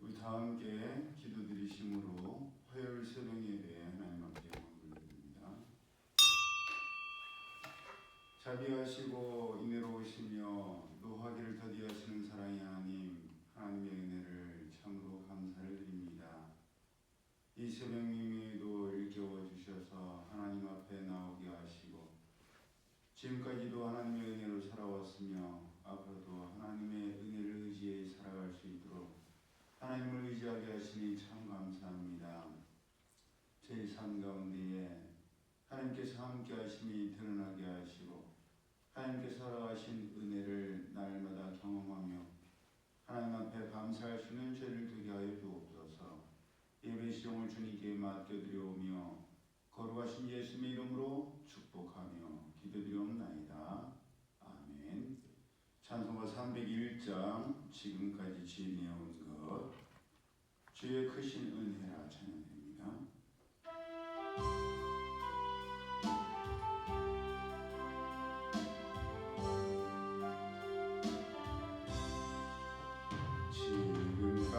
우리 다 함께 기도드리심으로 화요일 새벽 예배에 하나님 앞에 영광을 돌립니다. 자비하시고 인애로우시며 노하기를 더디하시는 사랑의 하나님, 하나님의 은혜를 참으로 감사를 드립니다. 이 새벽 예배도 일깨워 주셔서 하나님 앞에 나오게 하시고 지금까지도 하나님의 은혜로 살아왔으며 앞으로도 하나님의 은혜를 의지해 살아갈 수 있도록 하나님을 의지하게 하시니 참 감사합니다. 제 삶 가운데에 하나님께서 함께 하심이 드러나게 하시고 하나님께서 살아가신 은혜를 날마다 경험하며 하나님 앞에 감사할 수 있는 죄를 되게 하여 주옵소서. 예배 시종을 주님께 맡겨드려오며 거룩하신 예수님의 이름으로 축복하며 기도드리옵나이다. 아멘. 찬송가 301장 지금까지 지내온 것 주의 크신 은혜라 찬양됩니다.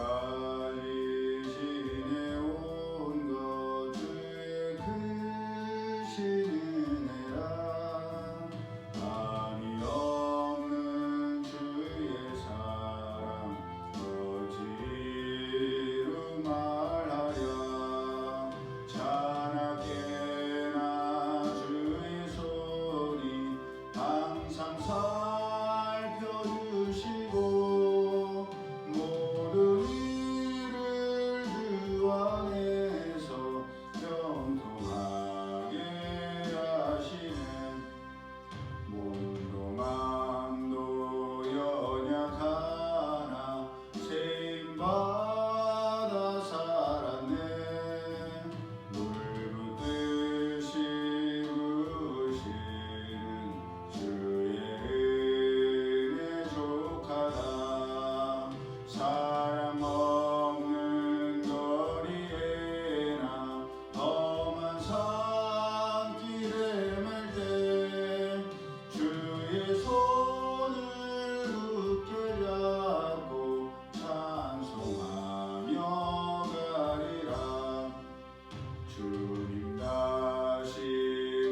지금까지 지내온 것 주의 크신 은혜라 한이 없는 주의 사랑 어찌로 말하랴 자나깨나 주의 손이 항상 살펴주시고 모든 일을 주 안에서 형통하게 하시는 몸도 마음도 연약하나 세임받아 살았네. 물 붓듯이 부시는 주의 은혜 족하다. 사람 없는 거리에나 험한 산길에 맬 때 주의 손을 굳게 잡고 찬송하며 가리라. 주님 다시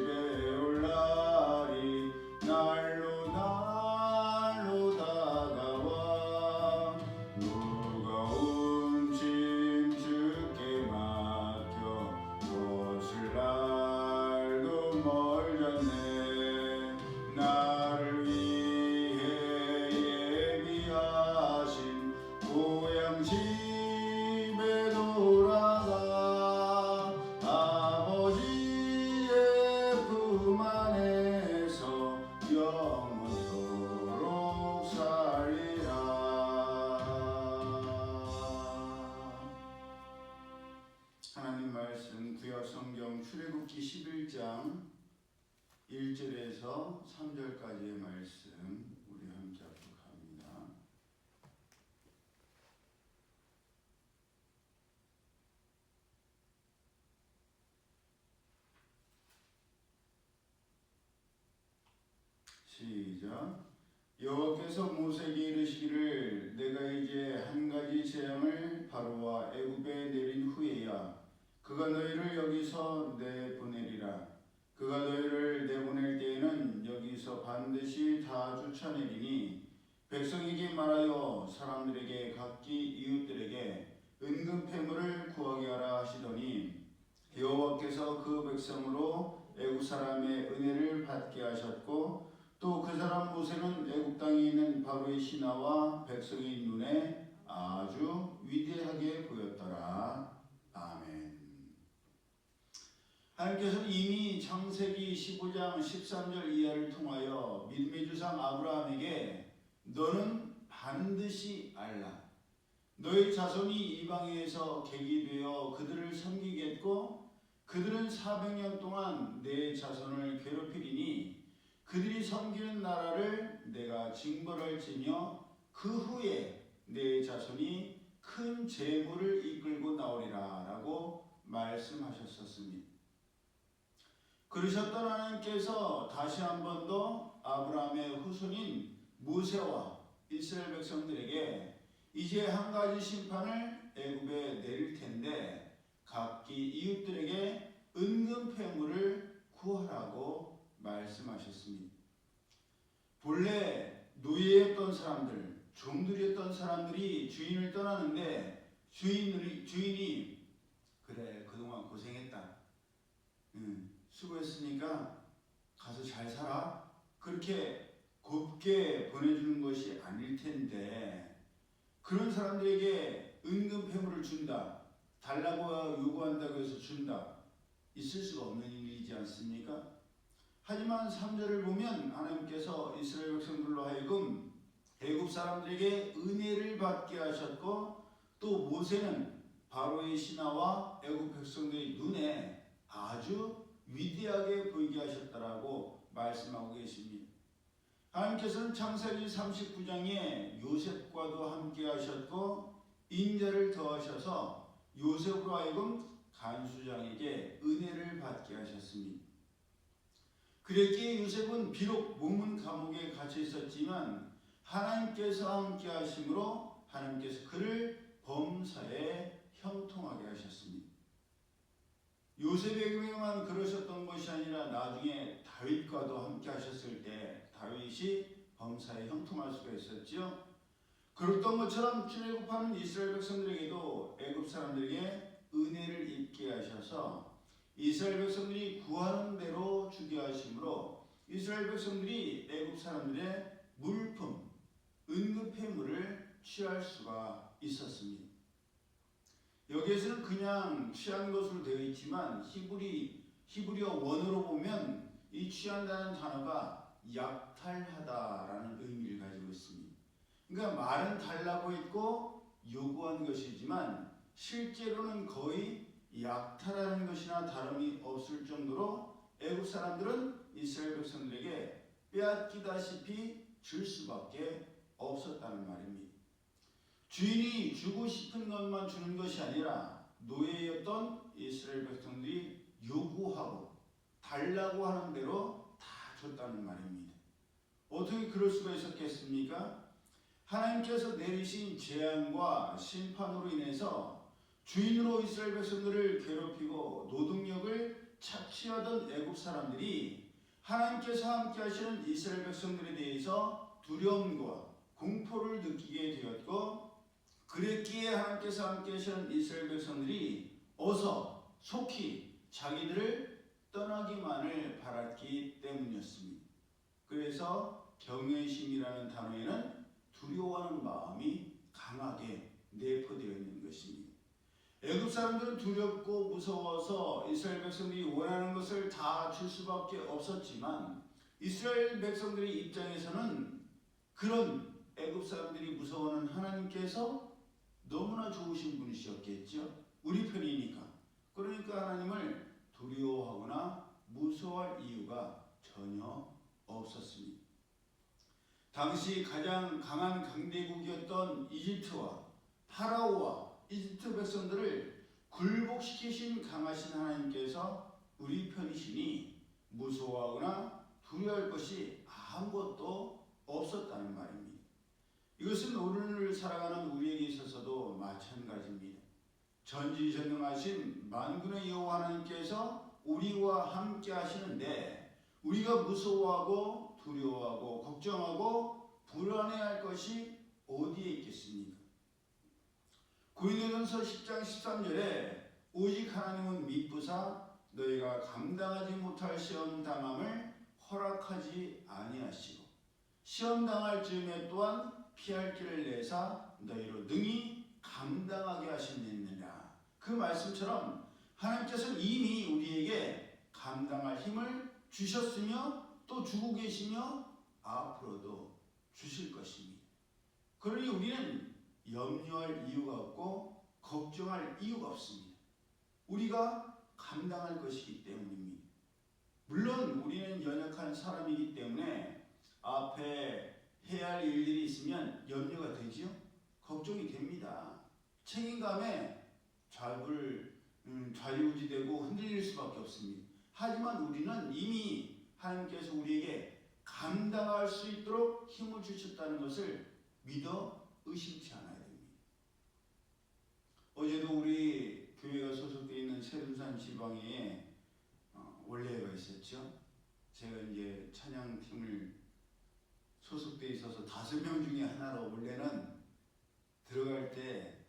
배울 날이 날로 날로 다가와 무거운 짐 주께 맡겨 벗을 날도 멀었네. 나를 위해 예비하신 고향 집에 돌아가 아버지의 품 안에서 영원토록 살리라. 하나님 말씀 구약 성경 출애굽기 11장 1절에서 3절까지의 말씀 우리 함께 합독합니다. 시작. 여호와께서 모세에게 이르시기를 내가 이제 한 가지 재앙을 바로와 애굽에 내린 후에야 그가 너희를 여기서 내보내리라. 그가 너희를 내보낼 때에는 여기서 반드시 다 쫓아내리니 백성에게 말하여 사람들에게 각기 이웃들에게 은근패물을 구하게 하라 하시더니 여호와께서 그 백성으로 애굽 사람의 은혜를 받게 하셨고 또 그 사람 모세는 애굽 땅에 있는 바로의 신하와 백성의 눈에 아주 위대하게 보였더라. 아멘. 하나님께서는 이미 창세기 15장 13절 이하를 통하여 믿음의 조상 아브라함에게 너는 반드시 알라. 너의 자손이 이방에서 객이 되어 그들을 섬기겠고 그들은 400년 동안 내 자손을 괴롭히리니 그들이 섬기는 나라를 내가 징벌할지며 그 후에 내 자손이 큰 재물을 이끌고 나오리라 라고 말씀하셨었습니다. 그러셨던 하나님께서 다시 한 번 더 아브라함의 후손인 모세와 이스라엘 백성들에게 이제 한 가지 심판을 애굽에 내릴 텐데 각기 이웃들에게 은금 패물을 구하라고 말씀하셨습니다. 본래 노예였던 사람들, 종들이었던 사람들이 주인을 떠나는데 주인이 그래 그동안 고생했다. 수고했으니까 가서 잘 살아. 그렇게 곱게 보내주는 것이 아닐 텐데 그런 사람들에게 은금 패물을 준다. 달라고 요구한다고 해서 준다. 있을 수가 없는 일이지 않습니까? 하지만 3절을 보면 하나님께서 이스라엘 백성들로 하여금 애굽 사람들에게 은혜를 받게 하셨고 또 모세는 바로의 신하와 애굽 백성들의 눈에 아주 위대하게 보이게 하셨다라고 말씀하고 계십니다. 하나님께서는 창세기 39장에 요셉과도 함께 하셨고 인자를 더하셔서 요셉으로 하여금 간수장에게 은혜를 받게 하셨습니다. 그랬기에 요셉은 비록 몸은 감옥에 갇혀 있었지만 하나님께서 함께 하심으로 하나님께서 그를 범사에 형통하게 하셨습니다. 요셉에게만 그러셨던 것이 아니라 나중에 다윗과도 함께 하셨을 때 다윗이 범사에 형통할 수가 있었죠. 그랬던 것처럼 출애굽하는 이스라엘 백성들에게도 애굽 사람들에게 은혜를 입게 하셔서 이스라엘 백성들이 구하는 대로 주게 하심으로 이스라엘 백성들이 애굽 사람들의 물품, 은급회물을 취할 수가 있었습니다. 여기에서는 그냥 취한 것으로 되어 있지만 히브리어 원어로 보면 이 취한다는 단어가 약탈하다라는 의미를 가지고 있습니다. 그러니까 말은 달라고 했고 요구한 것이지만 실제로는 거의 약탈하는 것이나 다름이 없을 정도로 애굽 사람들은 이스라엘 백성들에게 빼앗기다시피 줄 수밖에 없었다는 말입니다. 주인이 주고 싶은 것만 주는 것이 아니라 노예였던 이스라엘 백성들이 요구하고 달라고 하는 대로 다 줬다는 말입니다. 어떻게 그럴 수가 있었겠습니까? 하나님께서 내리신 재앙과 심판으로 인해서 주인으로 이스라엘 백성들을 괴롭히고 노동력을 착취하던 애굽 사람들이 하나님께서 함께 하시는 이스라엘 백성들에 대해서 두려움과 공포를 느끼게 되었고 그랬기에 하나님께서 함께 하시는 이스라엘 백성들이 어서 속히 자기들을 떠나기만을 바랐기 때문이었습니다. 그래서 경외심이라는 단어에는 두려워하는 마음이 강하게 내포되어 있는 것입니다. 애굽 사람들은 두렵고 무서워서 이스라엘 백성들이 원하는 것을 다 줄 수밖에 없었지만 이스라엘 백성들의 입장에서는 그런 애굽 사람들이 무서워하는 하나님께서 너무나 좋으신 분이셨겠죠. 우리 편이니까. 그러니까 하나님을 두려워하거나 무서워할 이유가 전혀 없었습니다. 당시 가장 강한 강대국이었던 이집트와 파라오와 이집트 백성들을 굴복시키신 강하신 하나님께서 우리 편이시니 무서워하거나 두려워할 것이 아무것도 없었다는 말입니다. 이것은 오늘을 살아가는 우리에게 있어서도 마찬가지입니다. 전지전능하신 만군의 여호와 하나님께서 우리와 함께 하시는데 우리가 무서워하고 두려워하고 걱정하고 불안해할 것이 어디에 있겠습니까? 고린도전서 10장 13절에 오직 하나님은 미쁘사 너희가 감당하지 못할 시험 당함을 허락하지 아니하시고 시험 당할 즈음에 또한 피할 길을 내사 너희로 능히 감당하게 하시느니라. 그 말씀처럼 하나님께서는 이미 우리에게 감당할 힘을 주셨으며 또 주고 계시며 앞으로도 주실 것입니다. 그러니 우리는 염려할 이유가 없고 걱정할 이유가 없습니다. 우리가 감당할 것이기 때문입니다. 물론 우리는 연약한 사람이기 때문에 앞에 해야 할 일들이 있으면 염려가 되지요. 걱정이 됩니다. 책임감에 좌지우지되고 흔들릴 수밖에 없습니다. 하지만 우리는 이미 하나님께서 우리에게 감당할 수 있도록 힘을 주셨다는 것을 믿어 의심치 않아야 됩니다. 지방에 원래가 있었죠. 제가 이제 찬양팀을 소속돼 있어서 5명 중에 하나로 원래는 들어갈 때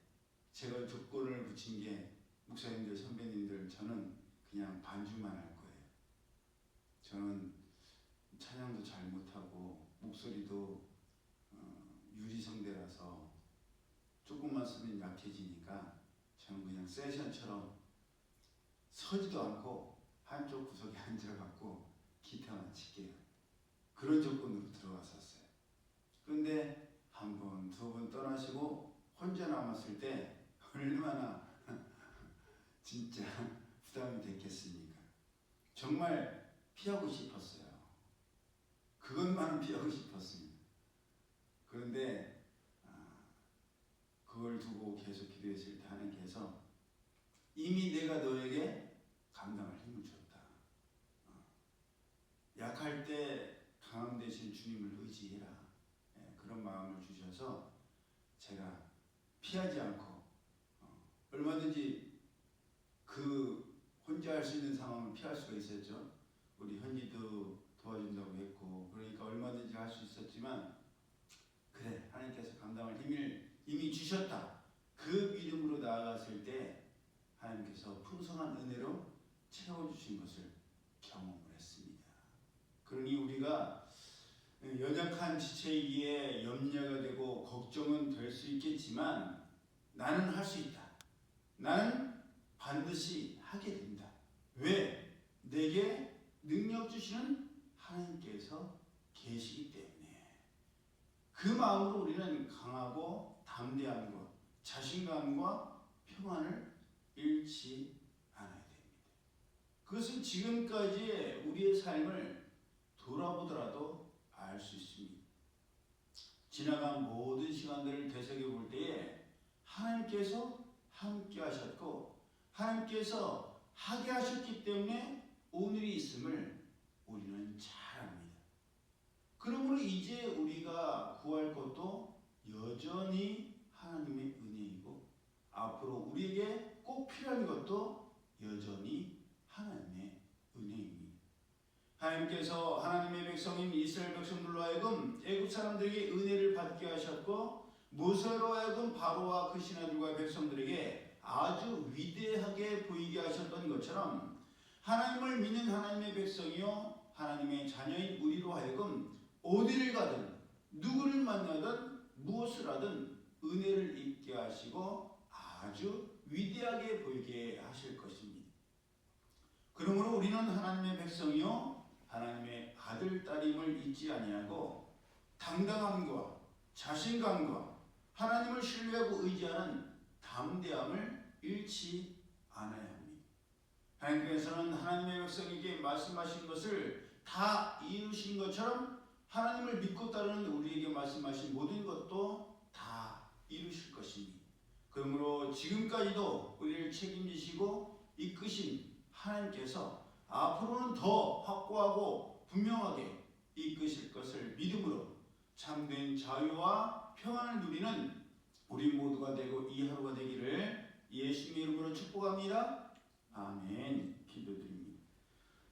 제가 조건을 붙인 게 목사님들, 선배님들, 저는 그냥 반주만 할 거예요. 저는 찬양도 잘 못하고 목소리도 유리성대라서 조금만 쓰면 약해지니까 저는 그냥 세션처럼 서지도 않고 한쪽 구석에 앉아갖고 기타만 칠게요. 그런 조건으로 들어갔었어요. 그런데 한 번, 두 번 떠나시고 혼자 남았을 때 얼마나 진짜 부담이 됐겠습니까? 정말 피하고 싶었어요. 그것만은 피하고 싶었습니다. 그런데 그걸 두고 계속 기도했을 때 하나님께서 이미 내가 너에게 감당할 힘을 줬다. 약할 때 강함 대신 주님을 의지해라. 그런 마음을 주셔서 제가 피하지 않고 얼마든지 그 혼자 할 수 있는 상황을 피할 수가 있었죠. 우리 현지도 도와준다고 했고 그러니까 얼마든지 할 수 있었지만 그래 하나님께서 감당할 힘을 이미 주셨다. 그 믿음으로 나아갔을 때 하나님께서 풍성한 은혜로 채워주신 것을 경험을 했습니다. 그러니 우리가 연약한 지체이기에 염려가 되고 걱정은 될 수 있겠지만 나는 할 수 있다. 나는 반드시 하게 된다. 왜? 내게 능력 주시는 하나님께서 계시기 때문에. 그 마음으로 우리는 강하고 담대함과 자신감과 평안을 잃지 않아야 됩니다. 그것은 지금까지의 우리의 삶을 돌아보더라도 알 수 있습니다. 지나간 모든 시간들을 되새겨볼 때에 하나님께서 함께 하셨고 하나님께서 하게 하셨기 때문에 오늘이 있음을 우리는 잘 압니다. 그러므로 이제 우리가 구할 것도 여전히 하나님의 은혜이고 앞으로 우리에게 꼭 필요한 것도 여전히 하나님의 은혜입니다. 하나님께서 하나님의 백성인 이스라엘 백성들로 하여금 애굽 사람들에게 은혜를 받게 하셨고 모세로 하여금 바로와 그 신하들과 백성들에게 아주 위대하게 보이게 하셨던 것처럼 하나님을 믿는 하나님의 백성이요 하나님의 자녀인 우리로 하여금 어디를 가든 누구를 만나든 무엇을 하든 은혜를 입게 하시고 아주 위대하게 보이게 하실 것입니다. 그러므로 우리는 하나님의 백성이요 하나님의 아들, 딸임을 잊지 아니하고 당당함과 자신감과 하나님을 신뢰하고 의지하는 담대함을 잃지 않아야 합니다. 하나님께서는 하나님의 백성에게 말씀하신 것을 다 이루신 것처럼 하나님을 믿고 따르는 우리에게 말씀하신 모든 것도 다 이루실 것입니다. 그러므로 지금까지도 우리를 책임지시고 이끄신 하나님께서 앞으로는 더 확고하고 분명하게 이끄실 것을 믿음으로 참된 자유와 평안을 누리는 우리 모두가 되고 이 하루가 되기를 예수님의 이름으로 축복합니다. 아멘. 기도드립니다.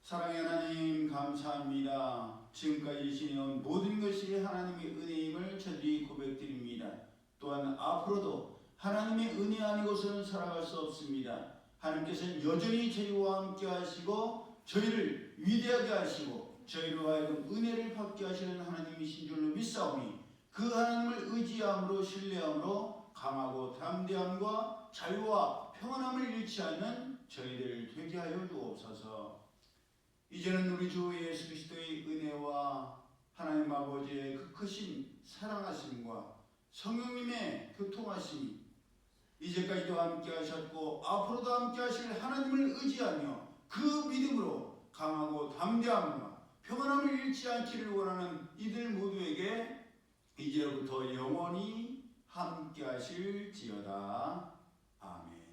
사랑의 하나님 감사합니다. 지금까지 지내온 모든 것이 하나님의 은혜임을 저들이 고백드립니다. 또한 앞으로도 하나님의 은혜 아니고서는 살아갈 수 없습니다. 하나님께서는 여전히 저희와 함께 하시고 저희를 위대하게 하시고 저희로 하여금 은혜를 받게 하시는 하나님이신 줄로 믿사오니 그 하나님을 의지함으로 신뢰함으로 강하고 담대함과 자유와 평안함을 잃지 않는 저희들 되게 하여 주옵소서. 이제는 우리 주 예수 그리스도의 은혜와 하나님 아버지의 그 크신 사랑하심과 성령님의 교통하심이 이제까지도 함께 하셨고 앞으로도 함께 하실 하나님을 의지하며 그 믿음으로 강하고 담대함과 평안함을 잃지 않기를 원하는 이들 모두에게 이제부터 영원히 함께 하실지어다. 아멘.